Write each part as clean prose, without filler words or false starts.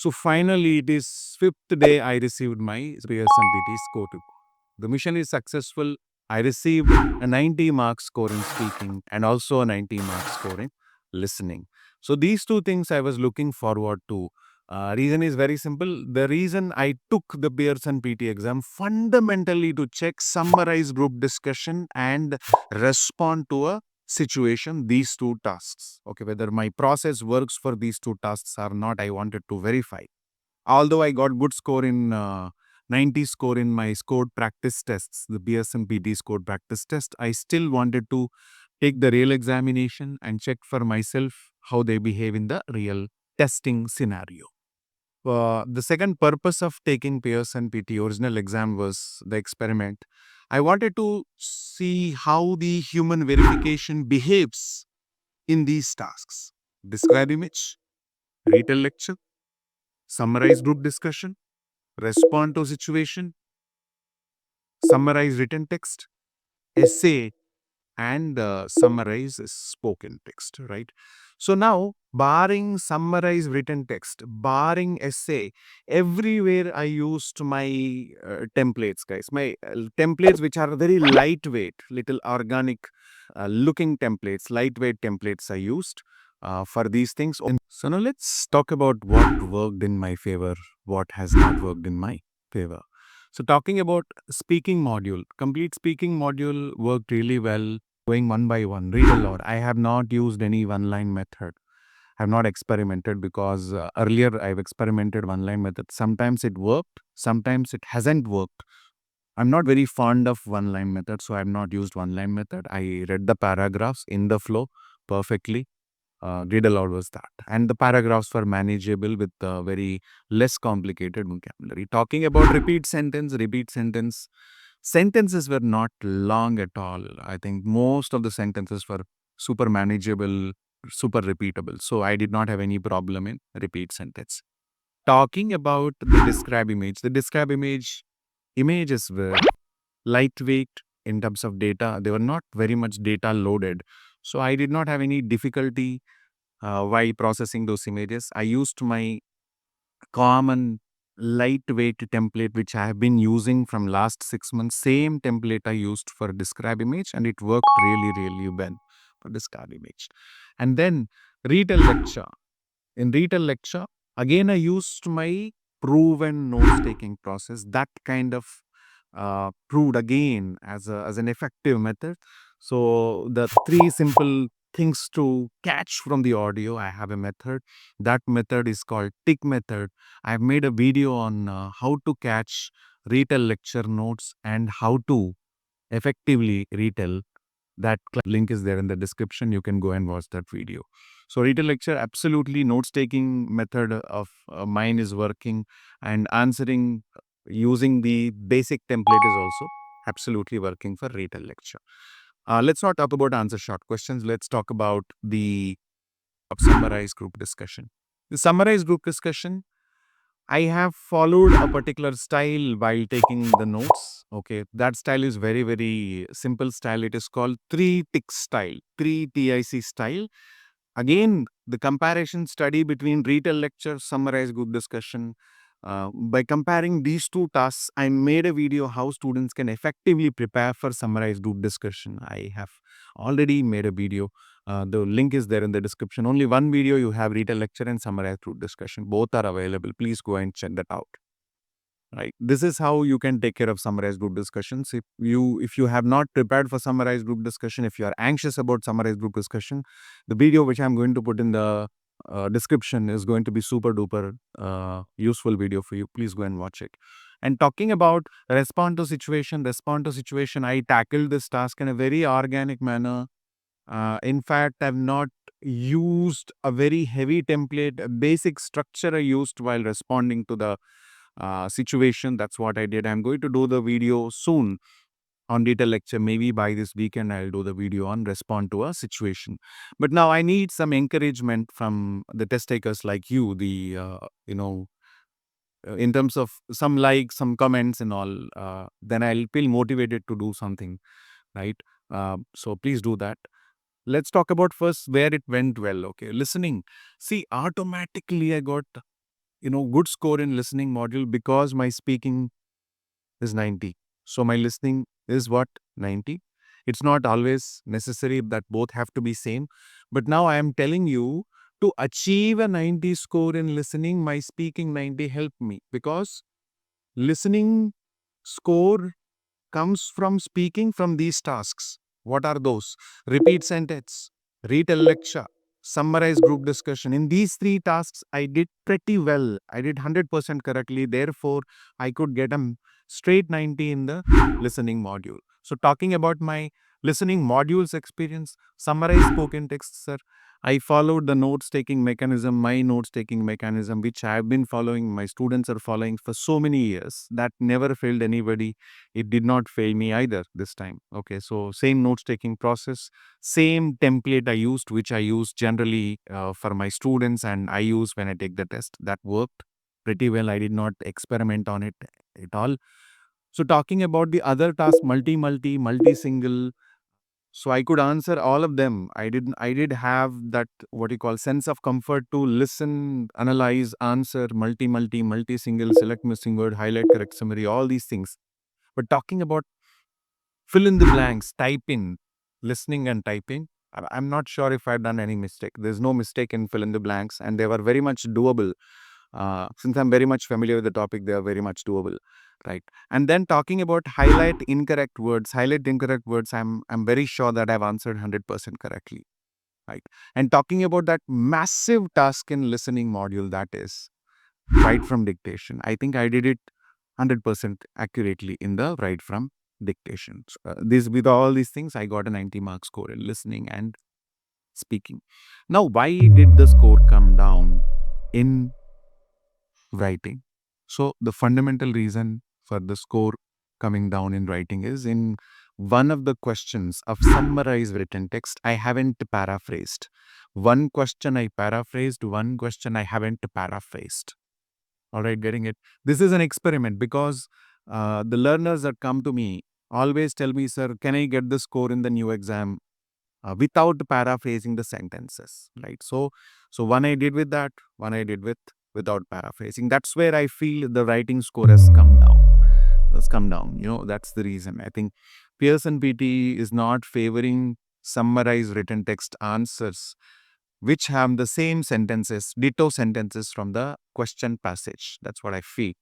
So finally, it is fifth day I received my Pearson PTE score. The mission is successful. I received a 90 mark score in speaking and also a 90 mark score in listening. So these two things I was looking forward to. Reason is very simple. The reason I took the Pearson PT exam fundamentally to check, summarize group discussion and respond to a situation, these two tasks. Okay, whether my process works for these two tasks or not, I wanted to verify. Although I got good score in 90 score in my scored practice tests, the Pearson PT scored practice test, I still wanted to take the real examination and check for myself how they behave in the real testing scenario. The second purpose of taking Pearson PT original exam was the experiment. I wanted to see how the human verification behaves in these tasks. Describe image, retell lecture, summarize group discussion, respond to situation, summarize written text, essay, and summarize spoken text, right? So now, barring summarize written text, barring essay, everywhere I used my templates, guys. My templates, which are very lightweight, little organic looking templates, lightweight templates I used for these things. So now let's talk about what worked in my favor, what has not worked in my favor. So talking about speaking module, complete speaking module worked really well. Going one by one, read aloud. I have not used any one-line method. I have not experimented because earlier I've experimented one-line method. Sometimes it worked, sometimes it hasn't worked. I'm not very fond of one-line method, so I have not used one-line method. I read the paragraphs in the flow perfectly. Read aloud was that. And the paragraphs were manageable with very less complicated vocabulary. Talking about repeat sentence, sentences were not long at all. I think most of the sentences were super manageable, super repeatable. So I did not have any problem in repeat sentence. Talking about the describe image, images were lightweight in terms of data. They were not very much data loaded. So I did not have any difficulty while processing those images. I used my common lightweight template which I have been using from last 6 months. Same template I used for describe image and it worked really well for describe image. And then retell lecture. In retell lecture, again I used my proven notes-taking process. That kind of proved again as an effective method. So the three simple things to catch from the audio, I have a method. That method is called tick method. I've made a video on how to catch retell lecture notes and how to effectively retell. That link is there in the description. You can go and watch that video. So retell lecture, absolutely notes-taking method of mine is working, and answering using the basic template is also absolutely working for retell lecture. Let's not talk about answer short questions. Let's talk about the summarized group discussion. The summarized group discussion, I have followed a particular style while taking the notes. Okay, that style is very simple style. It is called 3-tick style, 3-TIC style. Again, the comparison study between retell lecture, summarize group discussion. By comparing these two tasks, I made a video how students can effectively prepare for summarize group discussion. I have already made a video. The link is there in the description. Only one video you have, retell lecture and summarize group discussion. Both are available. Please go and check that out. Right. This is how you can take care of summarized group discussions. If you have not prepared for summarized group discussion, if you are anxious about summarized group discussion, the video which I'm going to put in the description is going to be super duper useful video for you. Please go and watch it. And talking about respond to situation, I tackled this task in a very organic manner. In fact, I've not used a very heavy template, a basic structure I used while responding to the situation. That's what I did. I'm going to do the video soon on data lecture. Maybe by this weekend, I'll do the video on respond to a situation. But now I need some encouragement from the test takers like you, in terms of some likes, some comments and all, then I'll feel motivated to do something, right? So please do that. Let's talk about first where it went well. Okay, listening. See, automatically I got good score in listening module because my speaking is 90. So my listening is what? 90. It's not always necessary that both have to be same. But now I am telling you, to achieve a 90 score in listening, my speaking 90 helped me, because listening score comes from speaking from these tasks. What are those? Repeat sentence, retell lecture, summarize group discussion. In these three tasks, I did pretty well. I did 100% correctly. Therefore, I could get a straight 90 in the listening module. So, talking about my listening modules experience, summarize spoken text, sir. I followed the notes taking mechanism, my notes taking mechanism, which I have been following, my students are following for so many years. That never failed anybody. It did not fail me either this time. Okay, so same notes taking process, same template I used, which I use generally for my students, and I use when I take the test. That worked pretty well. I did not experiment on it at all. So talking about the other task, multi single, so I could answer all of them. I did have that, what you call, sense of comfort to listen, analyze, answer, multi single, select missing word, highlight, correct summary, all these things. But talking about fill in the blanks, type in, listening and typing, I'm not sure if I've done any mistake. There's no mistake in fill in the blanks, and they were very much doable. Since I'm very much familiar with the topic, they are very much doable, right? And then talking about highlight incorrect words, I'm very sure that I've answered 100% correctly, right? And talking about that massive task in listening module, that is write from dictation. I think I did it 100% accurately in the write from dictation. This with all these things, I got a 90 mark score in listening and speaking. Now, why did the score come down in writing? So the fundamental reason for the score coming down in writing is, in one of the questions of summarized written text, I haven't paraphrased. One question I paraphrased, one question I haven't paraphrased. All right, getting it. This is an experiment, because the learners that come to me always tell me, sir, can I get the score in the new exam without paraphrasing the sentences, right? So one I did with that, one I did with without paraphrasing. That's where I feel the writing score has come down. Has come down. That's the reason. I think Pearson PTE is not favoring summarized written text answers which have the same sentences, ditto sentences from the question passage. That's what I feel.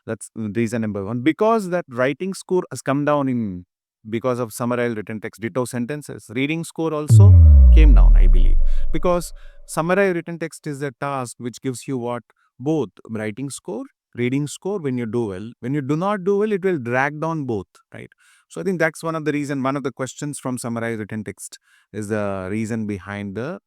That's reason number one. Because that writing score has come down in because of summarized written text, ditto sentences. Reading score also came down, I believe. Because summarized written text is a task which gives you what? Both writing score, reading score when you do well. When you do not do well, it will drag down both, right? So I think that's one of the reason, one of the questions from summarized written text is the reason behind the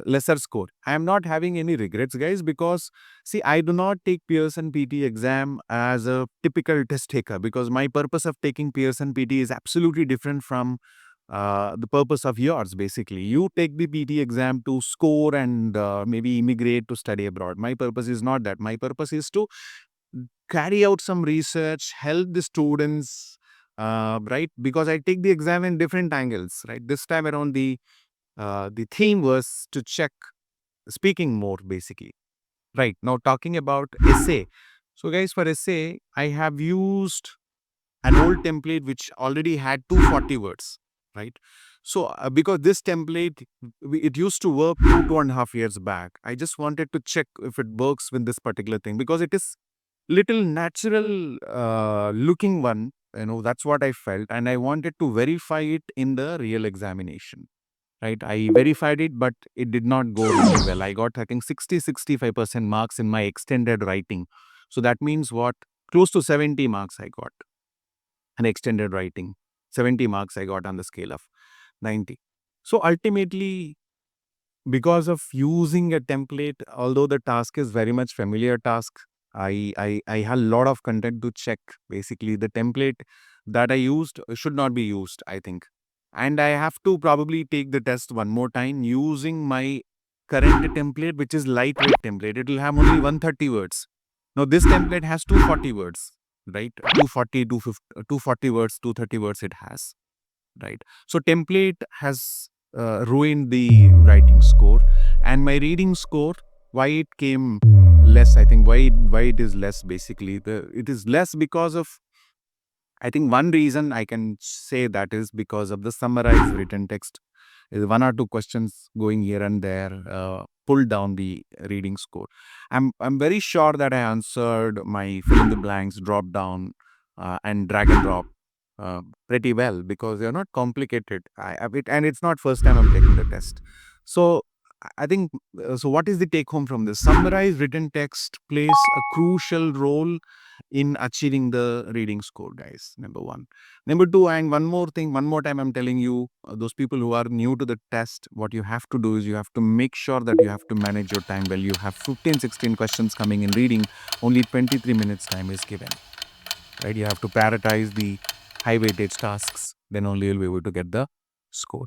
lesser score. I am not having any regrets, guys, because see, I do not take Pearson PT exam as a typical test taker, because my purpose of taking Pearson PT is absolutely different from the purpose of yours. Basically, you take the PT exam to score and maybe immigrate to study abroad. My purpose is not that. My purpose is to carry out some research, help the students, right? Because I take the exam in different angles, right? This time around, the theme was to check speaking more, basically. Right. Now, talking about essay. So, guys, for essay, I have used an old template which already had 240 words, right? So, because this template, it used to work 2.5 years back. I just wanted to check if it works with this particular thing, because it is little natural looking one. That's what I felt. And I wanted to verify it in the real examination. Right, I verified it, but it did not go really well. I got, I think, 65% marks in my extended writing. So that means what? Close to 70 marks I got an extended writing. 70 marks I got on the scale of 90. So ultimately, because of using a template, although the task is very much familiar task, I had a lot of content to check. Basically, the template that I used should not be used, I think. And I have to probably take the test one more time using my current template, which is lightweight template. It will have only 130 words. Now, this template has 240 words, right? 240 words, 230 words it has, right? So template has ruined the writing score, and my reading score, why it came less. I think why it is less, basically, it is less because of, I think one reason I can say that is because of the summarized written text. Is one or two questions going here and there, pull down the reading score. I'm very sure that I answered my fill in the blanks, drop down, and drag and drop pretty well, because they're not complicated. And it's not first time I'm taking the test. So I think, so what is the take home from this? Summarized written text plays a crucial role in achieving the reading score, guys. Number one. Number two, and one more thing, one more time, I'm telling you, those people who are new to the test, what you have to do is you have to make sure that you have to manage your time well. You have 15, 16 questions coming in reading, only 23 minutes time is given, right? You have to prioritize the high weightage tasks, then only you'll be able to get the score.